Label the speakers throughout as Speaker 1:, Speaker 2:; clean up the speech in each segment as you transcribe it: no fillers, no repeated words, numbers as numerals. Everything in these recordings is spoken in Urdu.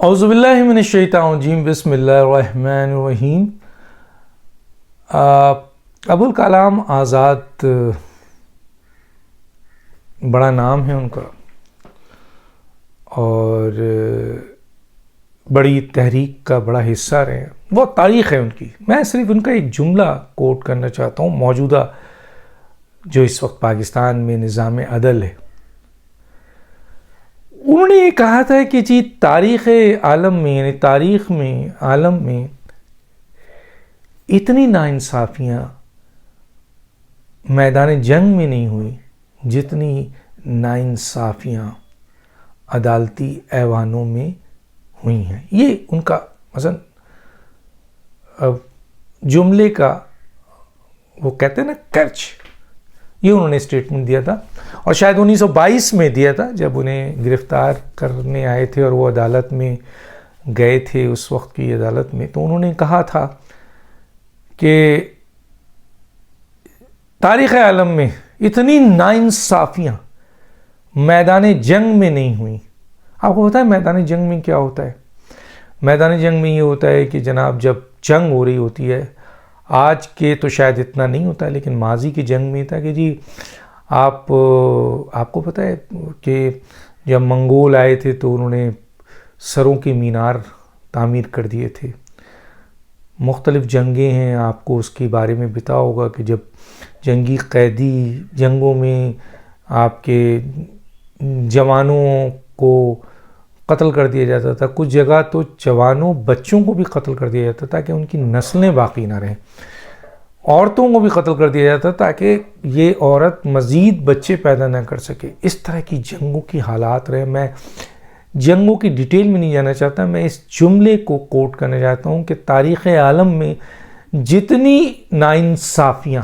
Speaker 1: اعوذ باللہ من الشیطان الرجیم بسم اللہ الرحمن الرحیم۔ ابوالکلام آزاد بڑا نام ہے ان کا اور بڑی تحریک کا بڑا حصہ رہے ہیں، بہت تاریخ ہے ان کی۔ میں صرف ان کا ایک جملہ کوٹ کرنا چاہتا ہوں موجودہ جو اس وقت پاکستان میں نظام عدل ہے۔ انہوں نے یہ کہا تھا کہ جی تاریخ عالم میں یعنی تاریخ میں عالم میں اتنی ناانصافیاں میدان جنگ میں نہیں ہوئی جتنی ناانصافیاں عدالتی ایوانوں میں ہوئی ہیں۔ یہ ان کا مثلا جملے کا وہ کہتے ہیں نا کرچ، یہ انہوں نے اسٹیٹمنٹ دیا تھا اور شاید 1922 میں دیا تھا جب انہیں گرفتار کرنے آئے تھے اور وہ عدالت میں گئے تھے، اس وقت کی عدالت میں۔ تو انہوں نے کہا تھا کہ تاریخ عالم میں اتنی ناانصافیاں میدان جنگ میں نہیں ہوئیں۔ آپ کو پتہ ہے میدان جنگ میں کیا ہوتا ہے؟ میدان جنگ میں یہ ہوتا ہے کہ جناب جب جنگ ہو رہی ہوتی ہے، آج کے تو شاید اتنا نہیں ہوتا لیکن ماضی کی جنگ میں تھا کہ جی آپ کو پتہ ہے کہ جب منگول آئے تھے تو انہوں نے سروں کے مینار تعمیر کر دیے تھے۔ مختلف جنگیں ہیں، آپ کو اس کے بارے میں بتا ہوگا کہ جب جنگی قیدی جنگوں میں آپ کے جوانوں کو قتل کر دیا جاتا تھا، کچھ جگہ تو جوانوں بچوں کو بھی قتل کر دیا جاتا تاکہ ان کی نسلیں باقی نہ رہیں، عورتوں کو بھی قتل کر دیا جاتا تاکہ یہ عورت مزید بچے پیدا نہ کر سکے۔ اس طرح کی جنگوں کی حالات رہے۔ میں جنگوں کی ڈیٹیل میں نہیں جانا چاہتا، میں اس جملے کو کوٹ کرنا چاہتا ہوں کہ تاریخ عالم میں جتنی ناانصافیاں،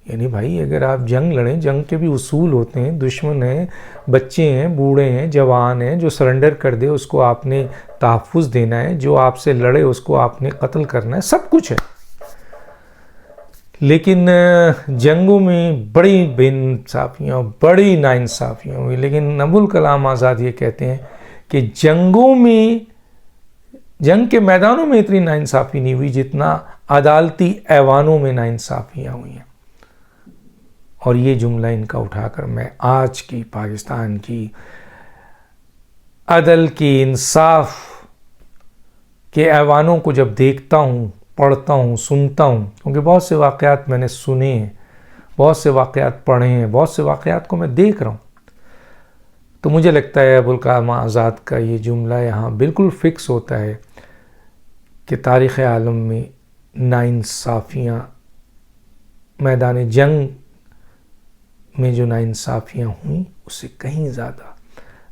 Speaker 1: یعنی بھائی اگر آپ جنگ لڑیں، جنگ کے بھی اصول ہوتے ہیں، دشمن ہیں، بچے ہیں، بوڑھے ہیں، جوان ہیں، جو سرنڈر کر دے اس کو آپ نے تحفظ دینا ہے، جو آپ سے لڑے اس کو آپ نے قتل کرنا ہے، سب کچھ ہے۔ لیکن جنگوں میں بڑی بے انصافیاں، بڑی ناانصافیاں ہوئی۔ لیکن ابوالکلام آزاد یہ کہتے ہیں کہ جنگوں میں، جنگ کے میدانوں میں اتنی ناانصافی نہیں ہوئی جتنا عدالتی ایوانوں میں ناانصافیاں ہوئی ہیں۔ اور یہ جملہ ان کا اٹھا کر میں آج کی پاکستان کی عدل کی، انصاف کے ایوانوں کو جب دیکھتا ہوں، پڑھتا ہوں، سنتا ہوں، کیونکہ بہت سے واقعات میں نے سنے ہیں، بہت سے واقعات پڑھے ہیں، بہت سے واقعات کو میں دیکھ رہا ہوں، تو مجھے لگتا ہے ابوالکلام آزاد کا یہ جملہ یہاں بالکل فکس ہوتا ہے کہ تاریخ عالم میں ناانصافیاں، میدان جنگ میں جو ناانصافیاں ہوئیں اس سے کہیں زیادہ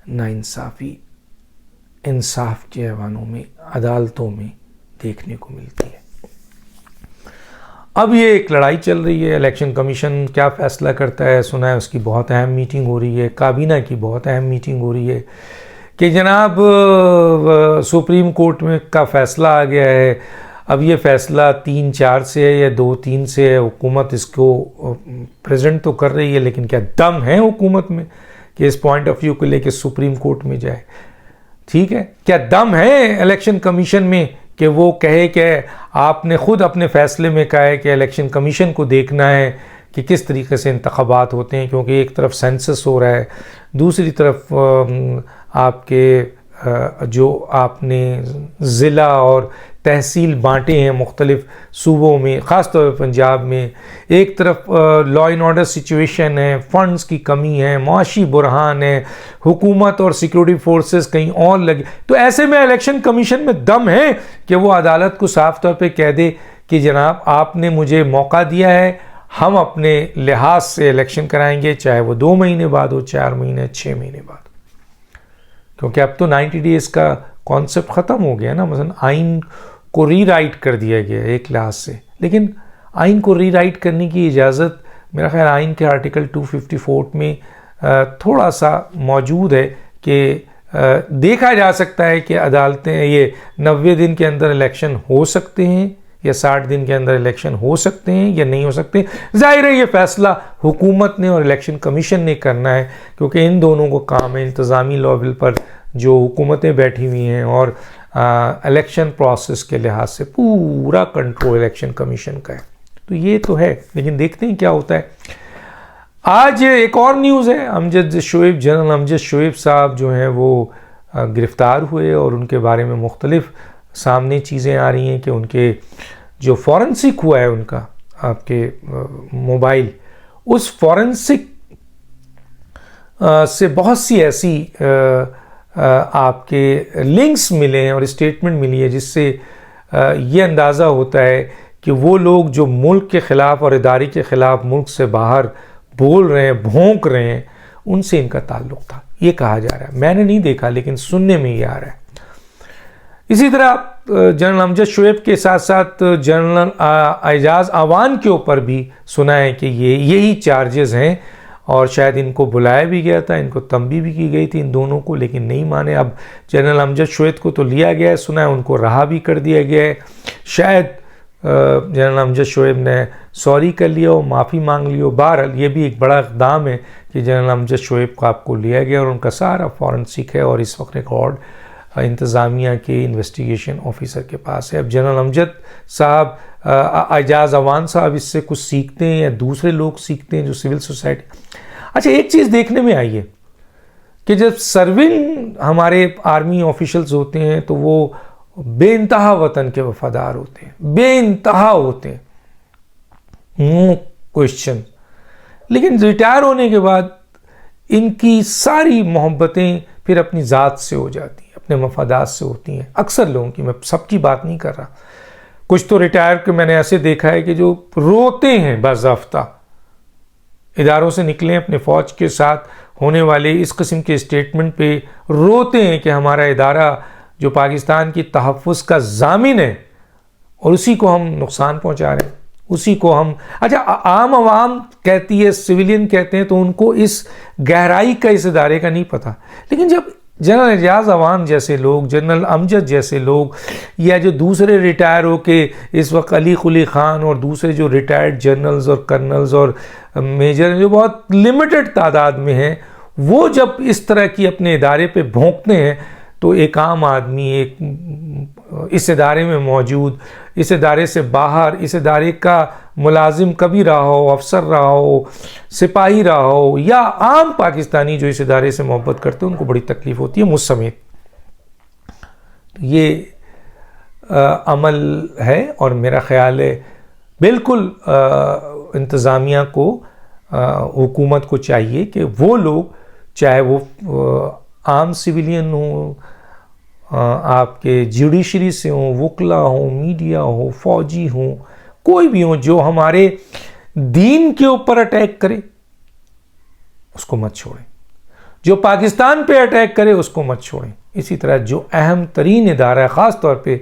Speaker 1: ناانصافی انصاف کے ایوانوں میں، عدالتوں میں دیکھنے کو ملتی ہے۔ اب یہ ایک لڑائی چل رہی ہے، الیکشن کمیشن کیا فیصلہ کرتا ہے؟ سنا ہے اس کی بہت اہم میٹنگ ہو رہی ہے، کابینہ کی بہت اہم میٹنگ ہو رہی ہے کہ جناب سپریم کورٹ میں کا فیصلہ آ گیا ہے۔ اب یہ فیصلہ 3-4 سے ہے یا 2-3 سے ہے، حکومت اس کو پریزنٹ تو کر رہی ہے لیکن کیا دم ہے حکومت میں کہ اس پوائنٹ آف ویو کو لے کے سپریم کورٹ میں جائے؟ ٹھیک ہے، کیا دم ہے الیکشن کمیشن میں کہ وہ کہے کہ آپ نے خود اپنے فیصلے میں کہا ہے کہ الیکشن کمیشن کو دیکھنا ہے کہ کس طریقے سے انتخابات ہوتے ہیں، کیونکہ ایک طرف سینسس ہو رہا ہے، دوسری طرف آپ کے جو آپ نے ضلع اور تحصیل بانٹے ہیں مختلف صوبوں میں، خاص طور پر پنجاب میں، ایک طرف لا اینڈ آرڈر سچویشن ہے، فنڈز کی کمی ہے، معاشی بحران ہے، حکومت اور سیکیورٹی فورسز کہیں اور لگے، تو ایسے میں الیکشن کمیشن میں دم ہے کہ وہ عدالت کو صاف طور پہ کہہ دے کہ جناب آپ نے مجھے موقع دیا ہے، ہم اپنے لحاظ سے الیکشن کرائیں گے، چاہے وہ 2 مہینے بعد ہو، 4 مہینے، 6 مہینے بعد، کیونکہ اب تو 90 ڈیز کا کانسیپٹ ختم ہو گیا نا۔ مثلا آئین کو ری رائٹ کر دیا گیا ایک لحاظ سے، لیکن آئین کو ری رائٹ کرنے کی اجازت میرا خیال آئین کے آرٹیکل 254 میں تھوڑا سا موجود ہے کہ دیکھا جا سکتا ہے کہ عدالتیں یہ 90 دن کے اندر الیکشن ہو سکتے ہیں یا 60 دن کے اندر الیکشن ہو سکتے ہیں یا نہیں ہو سکتے۔ ظاہر ہے یہ فیصلہ حکومت نے اور الیکشن کمیشن نے کرنا ہے، کیونکہ ان دونوں کو کام ہے انتظامی لیول پر جو حکومتیں بیٹھی ہوئی ہیں اور الیکشن پروسیس کے لحاظ سے پورا کنٹرول الیکشن کمیشن کا ہے. تو یہ تو ہے، لیکن دیکھتے ہیں کیا ہوتا ہے. آج ایک اور نیوز ہے، جنرل امجد شعیب صاحب جو ہیں وہ گرفتار ہوئے، اور ان کے بارے میں مختلف سامنے چیزیں آ رہی ہیں کہ ان کے جو فورنسک ہوا ہے ان کا آپ کے موبائل، اس فورنسک سے بہت سی ایسی آپ کے لنکس ملے ہیں اور اسٹیٹمنٹ ملی ہے، جس سے یہ اندازہ ہوتا ہے کہ وہ لوگ جو ملک کے خلاف اور ادارے کے خلاف ملک سے باہر بول رہے ہیں، بھونک رہے ہیں، ان سے ان کا تعلق تھا، یہ کہا جا رہا ہے. میں نے نہیں دیکھا لیکن سننے میں یہ آ رہا ہے. اسی طرح جنرل امجد شعیب کے ساتھ ساتھ جنرل اعجاز اعوان کے اوپر بھی سنا ہے کہ یہی چارجز ہیں، اور شاید ان کو بلایا بھی گیا تھا، ان کو تنبیہ بھی کی گئی تھی ان دونوں کو، لیکن نہیں مانے. اب جنرل امجد شعیب کو تو لیا گیا ہے، سنا ہے ان کو رہا بھی کر دیا گیا ہے. شاید جنرل امجد شعیب نے سوری کر لیا ہو، معافی مانگ لی ہو. بہرحال یہ بھی ایک بڑا اقدام ہے کہ جنرل امجد شعیب کو آپ کو لیا گیا، اور ان کا سارا فورنسک ہے، اور اس وقت ریکارڈ انتظامیہ کے انویسٹیگیشن آفیسر کے پاس ہے. اب جنرل امجد صاحب، اعجاز اعوان صاحب اس سے کچھ سیکھتے ہیں یا دوسرے لوگ سیکھتے ہیں جو سول سوسائٹی. اچھا، ایک چیز دیکھنے میں آئی ہے کہ جب سرونگ ہمارے آرمی آفیشلز ہوتے ہیں تو وہ بے انتہا وطن کے وفادار ہوتے ہیں، بے انتہا ہوتے ہیں، نو کوشچن. لیکن ریٹائر ہونے کے بعد ان کی ساری محبتیں پھر اپنی ذات سے ہو جاتی ہیں، اپنے مفادات سے ہوتی ہیں. اکثر لوگوں کی، میں سب کی بات نہیں کر رہا. کچھ تو ریٹائر کے میں نے ایسے دیکھا ہے کہ جو روتے ہیں باضابطہ، اداروں سے نکلیں اپنے فوج کے ساتھ ہونے والے اس قسم کے اسٹیٹمنٹ پہ روتے ہیں کہ ہمارا ادارہ جو پاکستان کی تحفظ کا ضامن ہے، اور اسی کو ہم نقصان پہنچا رہے ہیں، اسی کو ہم. اچھا، عام عوام کہتی ہے، سویلین کہتے ہیں، تو ان کو اس گہرائی کا اس ادارے کا نہیں پتہ. لیکن جب جنرل اعجاز اعوان جیسے لوگ، جنرل امجد جیسے لوگ، یا جو دوسرے ریٹائر ہو کے اس وقت علی قلی خان اور دوسرے جو ریٹائرڈ جنرلز اور کرنلز اور میجر جو بہت لمیٹڈ تعداد میں ہیں، وہ جب اس طرح کی اپنے ادارے پہ بھونکتے ہیں، تو ایک عام آدمی، ایک اس ادارے میں موجود، اس ادارے سے باہر، اس ادارے کا ملازم کبھی رہا ہو، افسر رہا ہو، سپاہی رہا ہو، یا عام پاکستانی جو اس ادارے سے محبت کرتے ہیں، ان کو بڑی تکلیف ہوتی ہے، مجھ سمیت. یہ عمل ہے، اور میرا خیال ہے بالکل انتظامیہ کو، حکومت کو چاہیے کہ وہ لوگ، چاہے وہ عام سویلین ہوں، آپ کے جوڈیشری سے ہوں، وکلا ہوں، میڈیا ہو، فوجی ہوں، کوئی بھی ہوں، جو ہمارے دین کے اوپر اٹیک کرے اس کو مت چھوڑیں، جو پاکستان پہ اٹیک کرے اس کو مت چھوڑیں. اسی طرح جو اہم ترین ادارہ ہے، خاص طور پہ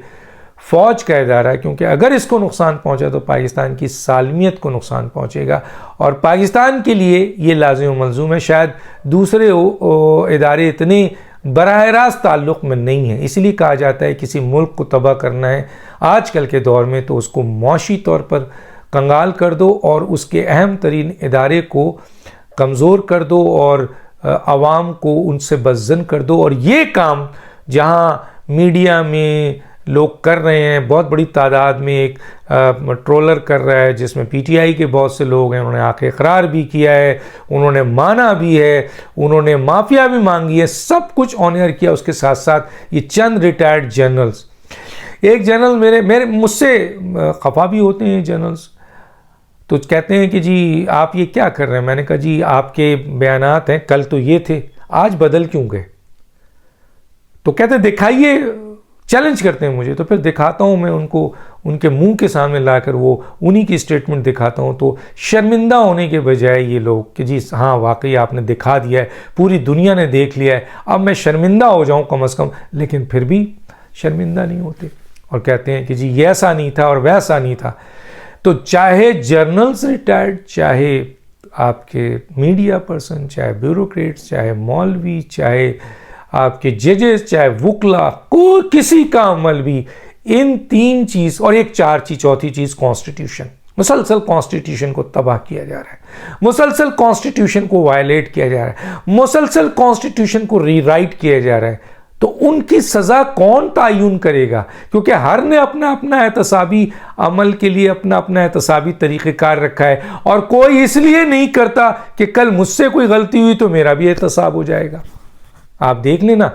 Speaker 1: فوج کا ادارہ ہے، کیونکہ اگر اس کو نقصان پہنچا تو پاکستان کی سالمیت کو نقصان پہنچے گا، اور پاکستان کے لیے یہ لازم و ملزوم ہے. شاید دوسرے ادارے اتنے براہ راست تعلق میں نہیں ہیں. اسی لیے کہا جاتا ہے کسی ملک کو تباہ کرنا ہے آج کل کے دور میں تو اس کو معاشی طور پر کنگال کر دو، اور اس کے اہم ترین ادارے کو کمزور کر دو، اور عوام کو ان سے بزن کر دو. اور یہ کام جہاں میڈیا میں لوگ کر رہے ہیں، بہت بڑی تعداد میں ایک ٹرولر کر رہا ہے جس میں پی ٹی آئی کے بہت سے لوگ ہیں، انہوں نے آ کے اقرار بھی کیا ہے، انہوں نے مانا بھی ہے، انہوں نے معافیا بھی مانگی ہے، سب کچھ آن ایئر کیا. اس کے ساتھ ساتھ یہ چند ریٹائرڈ جنرلز، ایک جنرل میرے مجھ سے خفا بھی ہوتے ہیں جنرلز، تو کہتے ہیں کہ جی آپ یہ کیا کر رہے ہیں. میں نے کہا جی آپ کے بیانات ہیں، کل تو یہ تھے، آج بدل کیوں گئے؟ تو کہتے ہیں دکھائیے، چیلنج کرتے ہیں مجھے. تو پھر دکھاتا ہوں میں ان کو، ان کے منہ کے سامنے لا کر وہ انہی کی اسٹیٹمنٹ دکھاتا ہوں. تو شرمندہ ہونے کے بجائے یہ لوگ کہ جی ہاں واقعی آپ نے دکھا دیا ہے، پوری دنیا نے دیکھ لیا ہے، اب میں شرمندہ ہو جاؤں کم از کم، لیکن پھر بھی شرمندہ نہیں ہوتے اور کہتے ہیں کہ جی یہ ایسا نہیں تھا اور ویسا نہیں تھا. تو چاہے جرنلز ریٹائرڈ، چاہے آپ کے میڈیا پرسن، چاہے بیوروکریٹس، چاہے مولوی، چاہے آپ کے ججز، چاہے وکلا، کوئی کسی کا عمل بھی ان تین چیز، اور ایک چوتھی چیز کانسٹیٹیوشن، مسلسل کانسٹیٹیوشن کو تباہ کیا جا رہا ہے، مسلسل کانسٹیٹیوشن کو وائلیٹ کیا جا رہا ہے، مسلسل کانسٹیٹیوشن کو ری رائٹ کیا جا رہا ہے. تو ان کی سزا کون تعین کرے گا؟ کیونکہ ہر نے اپنا اپنا احتسابی عمل کے لیے اپنا اپنا احتسابی طریقہ کار رکھا ہے، اور کوئی اس لیے نہیں کرتا کہ کل مجھ سے کوئی غلطی ہوئی تو میرا بھی احتساب ہو جائے گا۔ آپ دیکھ لینا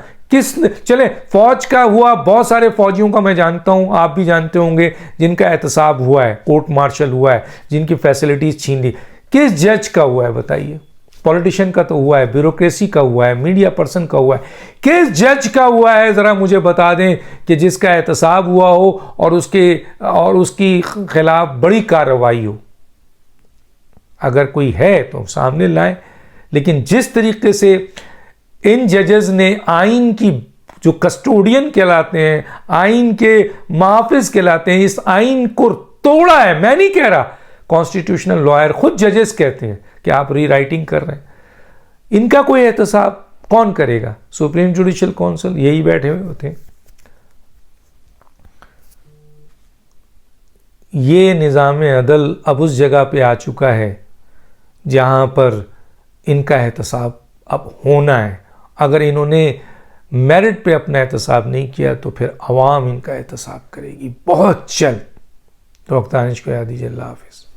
Speaker 1: چلے فوج کا ہوا، بہت سارے فوجیوں کا میں جانتا ہوں، آپ بھی جانتے ہوں گے، جن کا احتساب ہوا ہے، کورٹ مارشل ہوا ہے، جن کی فیسلٹیز چھین لی۔ کس جج کا ہوا ہے بتائیے؟ پولیٹیشین کا تو ہوا ہے، بیوروکریسی کا ہوا ہے، میڈیا پرسن کا ہوا ہے، کس جج کا ہوا ہے ذرا مجھے بتا دیں کہ جس کا احتساب ہوا ہو اور اس کی خلاف بڑی کارروائی ہو؟ اگر کوئی ہے تو سامنے لائیں۔ لیکن جس طریقے سے ان ججز نے آئین کی جو کسٹوڈین کہلاتے ہیں، آئین کے محافظ کہلاتے ہیں، اس آئین کو توڑا ہے۔ میں نہیں کہہ رہا، کانسٹیٹیوشنل لائر خود ججز کہتے ہیں کہ آپ ری رائٹنگ کر رہے ہیں۔ ان کا کوئی احتساب کون کرے گا؟ سپریم جوڈیشل کونسل یہی بیٹھے ہوئے ہوتے ہیں۔ یہ نظام عدل اب اس جگہ پہ آ چکا ہے جہاں پر ان کا احتساب اب ہونا ہے۔ اگر انہوں نے میرٹ پہ اپنا احتساب نہیں کیا تو پھر عوام ان کا احتساب کرے گی بہت جلد۔ تو وقت دانش کو یاد دیجیے۔ اللہ حافظ۔